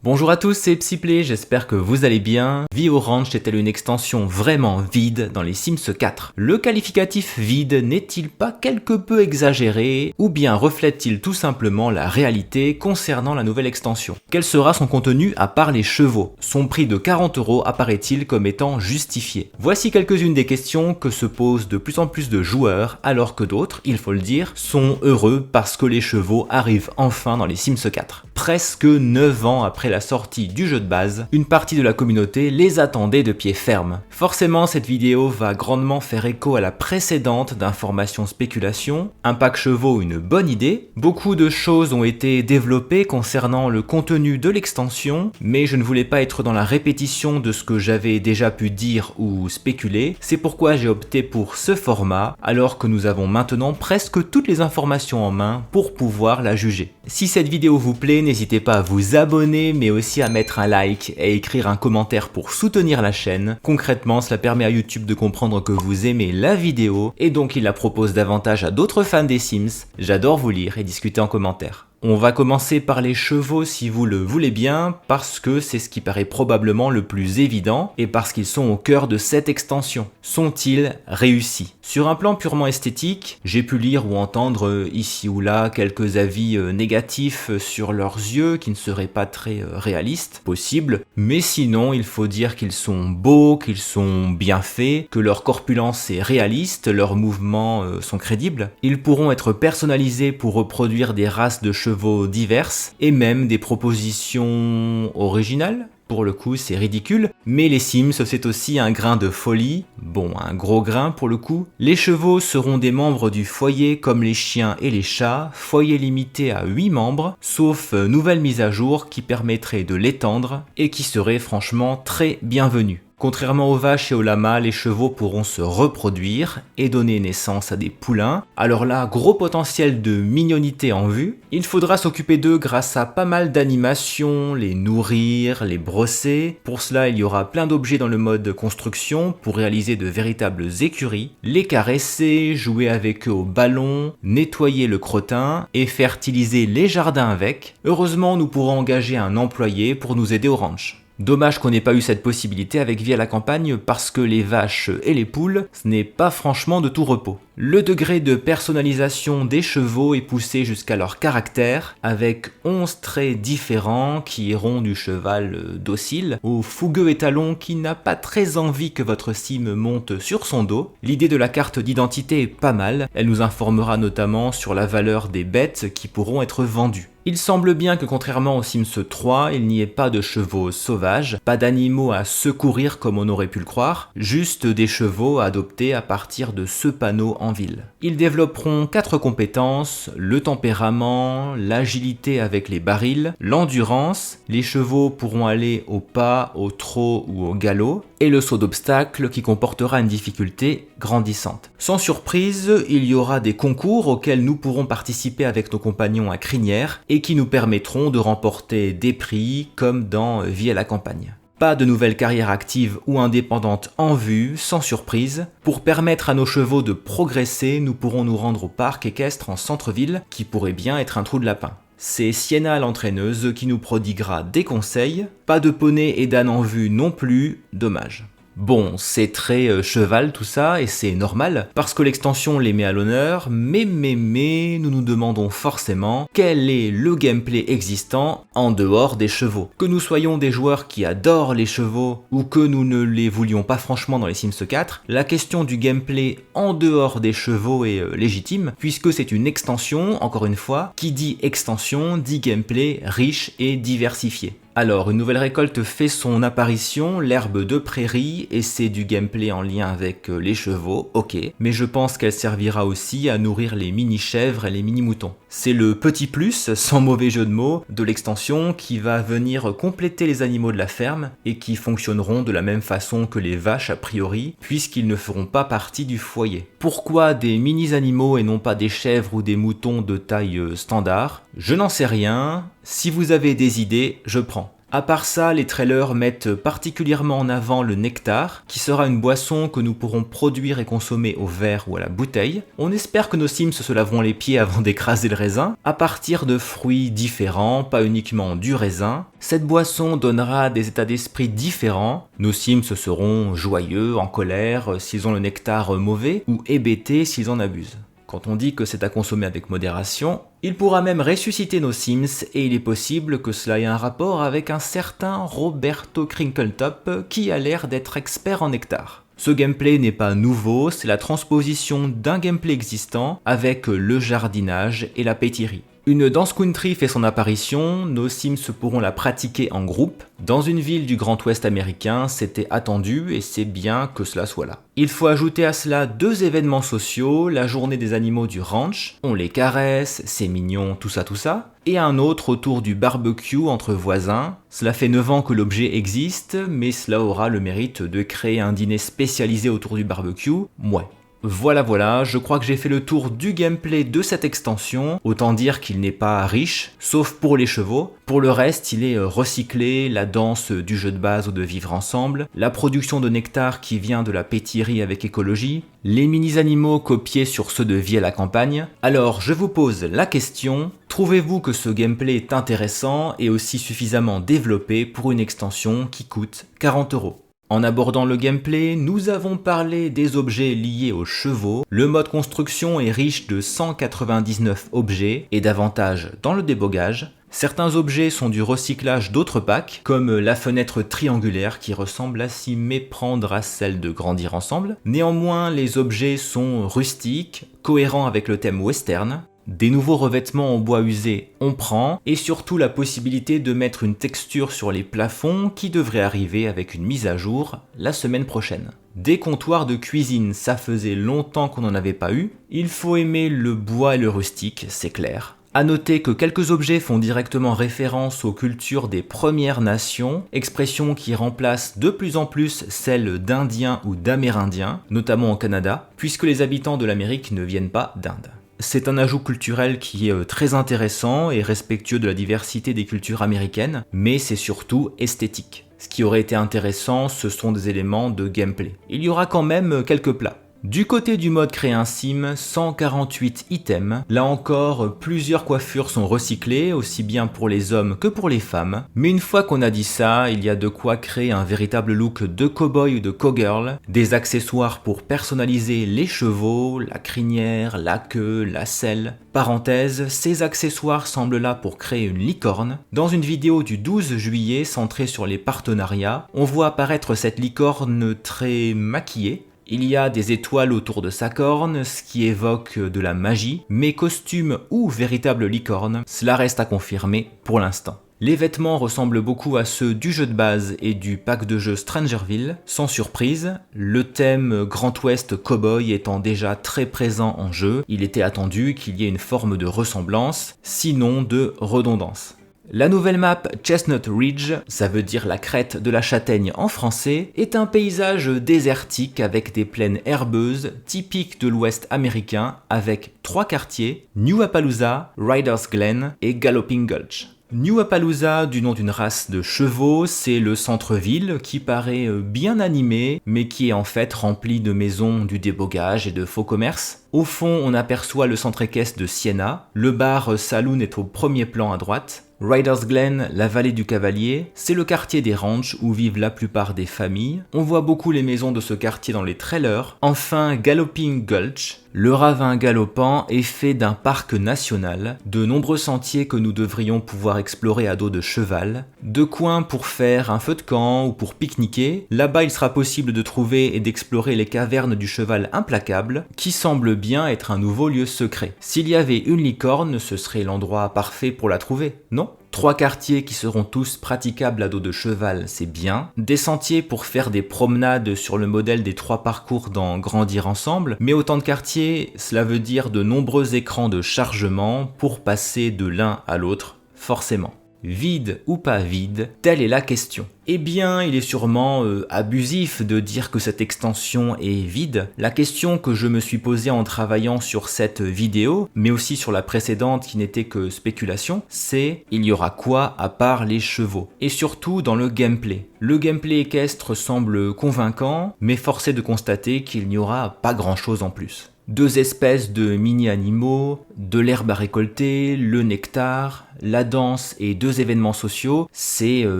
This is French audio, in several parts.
Bonjour à tous, c'est Psyplay, j'espère que vous allez bien. Vie au ranch est-elle une extension vraiment vide dans les Sims 4? Le qualificatif vide n'est-il pas quelque peu exagéré ou bien reflète-t-il tout simplement la réalité concernant la nouvelle extension? Quel sera son contenu à part les chevaux? Son prix de 40 € apparaît-il comme étant justifié? Voici quelques-unes des questions que se posent de plus en plus de joueurs alors que d'autres, il faut le dire, sont heureux parce que les chevaux arrivent enfin dans les Sims 4. Presque 9 ans après la sortie du jeu de base, une partie de la communauté les attendait de pied ferme. Forcément, cette vidéo va grandement faire écho à la précédente d'information spéculation. Un pack chevaux, une bonne idée. Beaucoup de choses ont été développées concernant le contenu de l'extension, mais je ne voulais pas être dans la répétition de ce que j'avais déjà pu dire ou spéculer. C'est pourquoi j'ai opté pour ce format, alors que nous avons maintenant presque toutes les informations en main pour pouvoir la juger. Si cette vidéo vous plaît, n'hésitez pas à vous abonner, mais aussi à mettre un like et écrire un commentaire pour soutenir la chaîne. Concrètement, cela permet à YouTube de comprendre que vous aimez la vidéo et donc il la propose davantage à d'autres fans des Sims. J'adore vous lire et discuter en commentaire. On va commencer par les chevaux si vous le voulez bien, parce que c'est ce qui paraît probablement le plus évident et parce qu'ils sont au cœur de cette extension. Sont-ils réussis? Sur un plan purement esthétique, j'ai pu lire ou entendre ici ou là quelques avis négatifs sur leurs yeux qui ne seraient pas très réalistes, possible, mais sinon il faut dire qu'ils sont beaux, qu'ils sont bien faits, que leur corpulence est réaliste, leurs mouvements sont crédibles. Ils pourront être personnalisés pour reproduire des races de chevaux diverses et même des propositions originales. Pour le coup, c'est ridicule, mais les Sims, c'est aussi un grain de folie. Bon, un gros grain pour le coup. Les chevaux seront des membres du foyer comme les chiens et les chats, foyer limité à 8 membres, sauf nouvelle mise à jour qui permettrait de l'étendre et qui serait franchement très bienvenue. Contrairement aux vaches et aux lamas, les chevaux pourront se reproduire et donner naissance à des poulains. Alors là, gros potentiel de mignonité en vue. Il faudra s'occuper d'eux grâce à pas mal d'animations, les nourrir, les brosser. Pour cela, il y aura plein d'objets dans le mode construction pour réaliser de véritables écuries, les caresser, jouer avec eux au ballon, nettoyer le crottin et fertiliser les jardins avec. Heureusement, nous pourrons engager un employé pour nous aider au ranch. Dommage qu'on n'ait pas eu cette possibilité avec Vie à la campagne parce que les vaches et les poules, ce n'est pas franchement de tout repos. Le degré de personnalisation des chevaux est poussé jusqu'à leur caractère, avec 11 traits différents qui iront du cheval docile au fougueux étalon qui n'a pas très envie que votre sim monte sur son dos. L'idée de la carte d'identité est pas mal, elle nous informera notamment sur la valeur des bêtes qui pourront être vendues. Il semble bien que contrairement aux Sims 3, il n'y ait pas de chevaux sauvages, pas d'animaux à secourir comme on aurait pu le croire, juste des chevaux adoptés à partir de ce panneau en ville. Ils développeront 4 compétences, le tempérament, l'agilité avec les barils, l'endurance, les chevaux pourront aller au pas, au trot ou au galop, et le saut d'obstacle qui comportera une difficulté grandissante. Sans surprise, il y aura des concours auxquels nous pourrons participer avec nos compagnons à crinière et qui nous permettront de remporter des prix comme dans Vie à la campagne. Pas de nouvelles carrières actives ou indépendantes en vue, sans surprise. Pour permettre à nos chevaux de progresser, nous pourrons nous rendre au parc équestre en centre-ville, qui pourrait bien être un trou de lapin. C'est Sienna l'entraîneuse qui nous prodiguera des conseils. Pas de poney et d'âne en vue non plus, dommage. Bon, c'est très cheval tout ça, et c'est normal, parce que l'extension les met à l'honneur, mais nous nous demandons forcément quel est le gameplay existant en dehors des chevaux. Que nous soyons des joueurs qui adorent les chevaux, ou que nous ne les voulions pas franchement dans les Sims 4, la question du gameplay en dehors des chevaux est légitime, puisque c'est une extension, encore une fois, qui dit extension, dit gameplay riche et diversifié. Alors, une nouvelle récolte fait son apparition, l'herbe de prairie, et c'est du gameplay en lien avec les chevaux, ok, mais je pense qu'elle servira aussi à nourrir les mini-chèvres et les mini-moutons. C'est le petit plus, sans mauvais jeu de mots, de l'extension qui va venir compléter les animaux de la ferme et qui fonctionneront de la même façon que les vaches a priori, puisqu'ils ne feront pas partie du foyer. Pourquoi des mini-animaux et non pas des chèvres ou des moutons de taille standard? Je n'en sais rien. Si vous avez des idées, je prends. À part ça, les trailers mettent particulièrement en avant le nectar, qui sera une boisson que nous pourrons produire et consommer au verre ou à la bouteille. On espère que nos Sims se laveront les pieds avant d'écraser le raisin, à partir de fruits différents, pas uniquement du raisin. Cette boisson donnera des états d'esprit différents. Nos Sims seront joyeux, en colère s'ils ont le nectar mauvais, ou hébétés s'ils en abusent. Quand on dit que c'est à consommer avec modération, il pourra même ressusciter nos Sims et il est possible que cela ait un rapport avec un certain Roberto Crinkletop qui a l'air d'être expert en nectar. Ce gameplay n'est pas nouveau, c'est la transposition d'un gameplay existant avec le jardinage et la pétillerie. Une dance country fait son apparition, nos Sims pourront la pratiquer en groupe. Dans une ville du Grand Ouest américain, c'était attendu et c'est bien que cela soit là. Il faut ajouter à cela 2 événements sociaux, la journée des animaux du ranch, on les caresse, c'est mignon, tout ça, et un autre autour du barbecue entre voisins. Cela fait 9 ans que l'objet existe, mais cela aura le mérite de créer un dîner spécialisé autour du barbecue, ouais. Voilà, je crois que j'ai fait le tour du gameplay de cette extension, autant dire qu'il n'est pas riche, sauf pour les chevaux. Pour le reste, il est recyclé, la danse du jeu de base ou de vivre ensemble, la production de nectar qui vient de la pétillerie avec écologie, les mini-animaux copiés sur ceux de vie à la campagne. Alors, je vous pose la question, trouvez-vous que ce gameplay est intéressant et aussi suffisamment développé pour une extension qui coûte 40 €? En abordant le gameplay, nous avons parlé des objets liés aux chevaux. Le mode construction est riche de 199 objets et d'avantages dans le débogage. Certains objets sont du recyclage d'autres packs, comme la fenêtre triangulaire qui ressemble à s'y méprendre à celle de Grandir Ensemble. Néanmoins, les objets sont rustiques, cohérents avec le thème western. Des nouveaux revêtements en bois usé, on prend, et surtout la possibilité de mettre une texture sur les plafonds qui devrait arriver avec une mise à jour la semaine prochaine. Des comptoirs de cuisine, ça faisait longtemps qu'on n'en avait pas eu. Il faut aimer le bois et le rustique, c'est clair. A noter que quelques objets font directement référence aux cultures des Premières Nations, expression qui remplace de plus en plus celle d'Indiens ou d'Amérindiens, notamment au Canada, puisque les habitants de l'Amérique ne viennent pas d'Inde. C'est un ajout culturel qui est très intéressant et respectueux de la diversité des cultures américaines, mais c'est surtout esthétique. Ce qui aurait été intéressant, ce sont des éléments de gameplay. Il y aura quand même quelques plats. Du côté du mode créer un sim, 148 items. Là encore, plusieurs coiffures sont recyclées, aussi bien pour les hommes que pour les femmes. Mais une fois qu'on a dit ça, il y a de quoi créer un véritable look de cowboy ou de cowgirl, des accessoires pour personnaliser les chevaux, la crinière, la queue, la selle. Parenthèse, ces accessoires semblent là pour créer une licorne. Dans une vidéo du 12 juillet centrée sur les partenariats, on voit apparaître cette licorne très maquillée. Il y a des étoiles autour de sa corne, ce qui évoque de la magie, mais costume ou véritable licorne, cela reste à confirmer pour l'instant. Les vêtements ressemblent beaucoup à ceux du jeu de base et du pack de jeu Strangerville, sans surprise, le thème Grand Ouest Cowboy étant déjà très présent en jeu, il était attendu qu'il y ait une forme de ressemblance, sinon de redondance. La nouvelle map Chestnut Ridge, ça veut dire la crête de la châtaigne en français, est un paysage désertique avec des plaines herbeuses typiques de l'ouest américain avec 3 quartiers, New Appaloosa, Riders Glen et Galloping Gulch. New Appaloosa, du nom d'une race de chevaux, c'est le centre-ville qui paraît bien animé, mais qui est en fait rempli de maisons, du débogage et de faux commerces. Au fond, on aperçoit le centre équestre de Siena, le bar Saloon est au premier plan à droite. Riders Glen, la vallée du Cavalier, c'est le quartier des ranchs où vivent la plupart des familles. On voit beaucoup les maisons de ce quartier dans les trailers. Enfin, Galloping Gulch, le ravin galopant est fait d'un parc national, de nombreux sentiers que nous devrions pouvoir explorer à dos de cheval, de coins pour faire un feu de camp ou pour pique-niquer. Là-bas, il sera possible de trouver et d'explorer les cavernes du cheval implacable, qui semble bien être un nouveau lieu secret. S'il y avait une licorne, ce serait l'endroit parfait pour la trouver, non ? 3 quartiers qui seront tous praticables à dos de cheval, c'est bien. Des sentiers pour faire des promenades sur le modèle des 3 parcours dans Grandir Ensemble, mais autant de quartiers, cela veut dire de nombreux écrans de chargement pour passer de l'un à l'autre, forcément. Vide ou pas vide, telle est la question. Eh bien, il est sûrement abusif de dire que cette extension est vide. La question que je me suis posée en travaillant sur cette vidéo, mais aussi sur la précédente qui n'était que spéculation, c'est il y aura quoi à part les chevaux? Et surtout dans le gameplay. Le gameplay équestre semble convaincant, mais force est de constater qu'il n'y aura pas grand chose en plus. 2 espèces de mini-animaux, de l'herbe à récolter, le nectar, la danse et 2 événements sociaux, c'est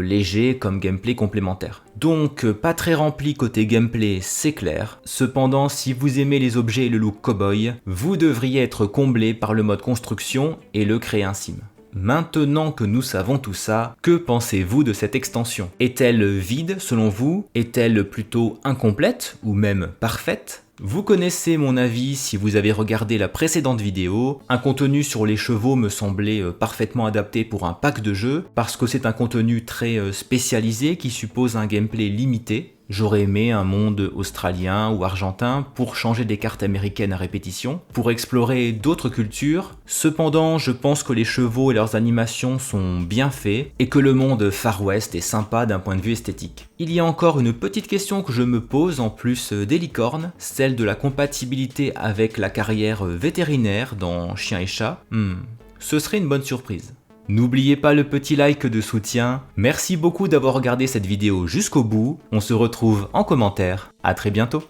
léger comme gameplay complémentaire. Donc pas très rempli côté gameplay, c'est clair. Cependant, si vous aimez les objets et le look cowboy, vous devriez être comblé par le mode construction et le créer un sim. Maintenant que nous savons tout ça, que pensez-vous de cette extension? Est-elle vide selon vous? Est-elle plutôt incomplète ou même parfaite? Vous connaissez mon avis si vous avez regardé la précédente vidéo. Un contenu sur les chevaux me semblait parfaitement adapté pour un pack de jeux parce que c'est un contenu très spécialisé qui suppose un gameplay limité. J'aurais aimé un monde australien ou argentin pour changer des cartes américaines à répétition, pour explorer d'autres cultures. Cependant, je pense que les chevaux et leurs animations sont bien faits et que le monde Far West est sympa d'un point de vue esthétique. Il y a encore une petite question que je me pose en plus des licornes, celle de la compatibilité avec la carrière vétérinaire dans Chien et Chat. Ce serait une bonne surprise. N'oubliez pas le petit like de soutien. Merci beaucoup d'avoir regardé cette vidéo jusqu'au bout. On se retrouve en commentaire. À très bientôt.